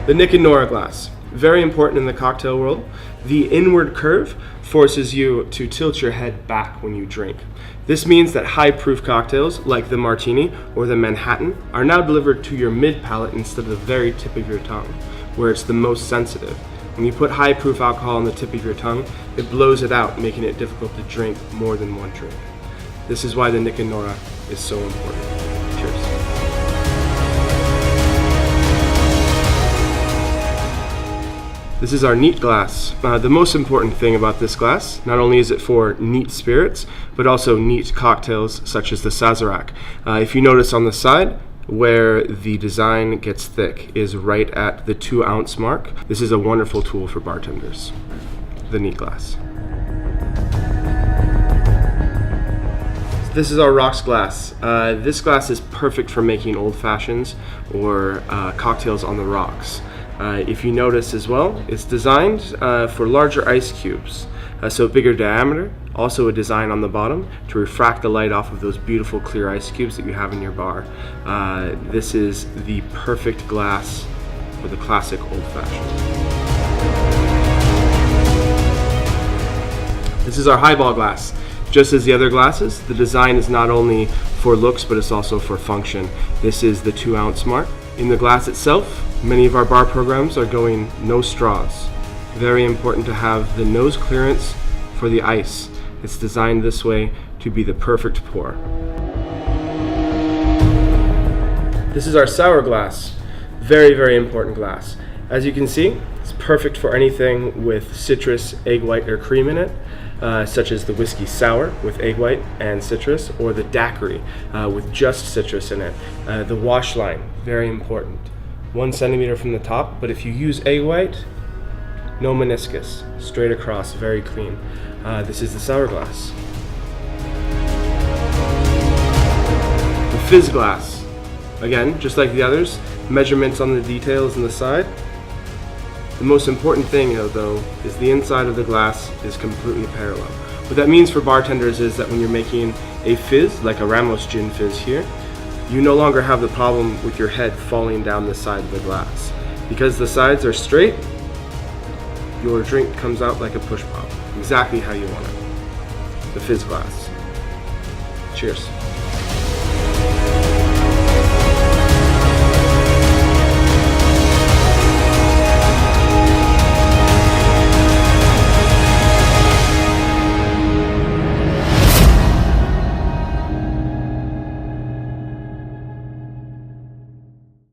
The Nick and Nora glass. Very important in the cocktail world. The inward curve forces you to tilt your head back when you drink. This means that high-proof cocktails, like the Martini or the Manhattan, are now delivered to your mid-palate instead of the very tip of your tongue, where it's the most sensitive. When you put high-proof alcohol on the tip of your tongue, it blows it out, making it difficult to drink more than one drink. This is why the Nick and Nora is so important. Cheers. This is our neat glass. The most important thing about this glass, not only is it for neat spirits, but also neat cocktails such as the Sazerac. If you notice on the side, where the design gets thick is right at the 2-ounce mark. This is a wonderful tool for bartenders. The neat glass. This is our rocks glass. This glass is perfect for making old fashions or cocktails on the rocks. If you notice as well, it's designed for larger ice cubes, so bigger diameter, also a design on the bottom to refract the light off of those beautiful clear ice cubes that you have in your bar. This is the perfect glass for the classic old fashioned. This is our highball glass. Just as the other glasses, the design is not only for looks, but it's also for function. This is the 2-ounce mark. In the glass itself, many of our bar programs are going no straws. Very important to have the nose clearance for the ice. It's designed this way to be the perfect pour. This is our sour glass. Very, very important glass. As you can see, it's perfect for anything with citrus, egg white, or cream in it, such as the whiskey sour with egg white and citrus, or the daiquiri with just citrus in it. The wash line, very important. 1 centimeter from the top, but if you use egg white, no meniscus, straight across, very clean. This is the sour glass. The Fizz Glass. Again, just like the others, measurements on the details on the side. The most important thing though is the inside of the glass is completely parallel. What that means for bartenders is that when you're making a fizz, like a Ramos Gin Fizz here, you no longer have the problem with your head falling down the side of the glass. Because the sides are straight, your drink comes out like a push pop, exactly how you want it. The Fizz Glass. Cheers.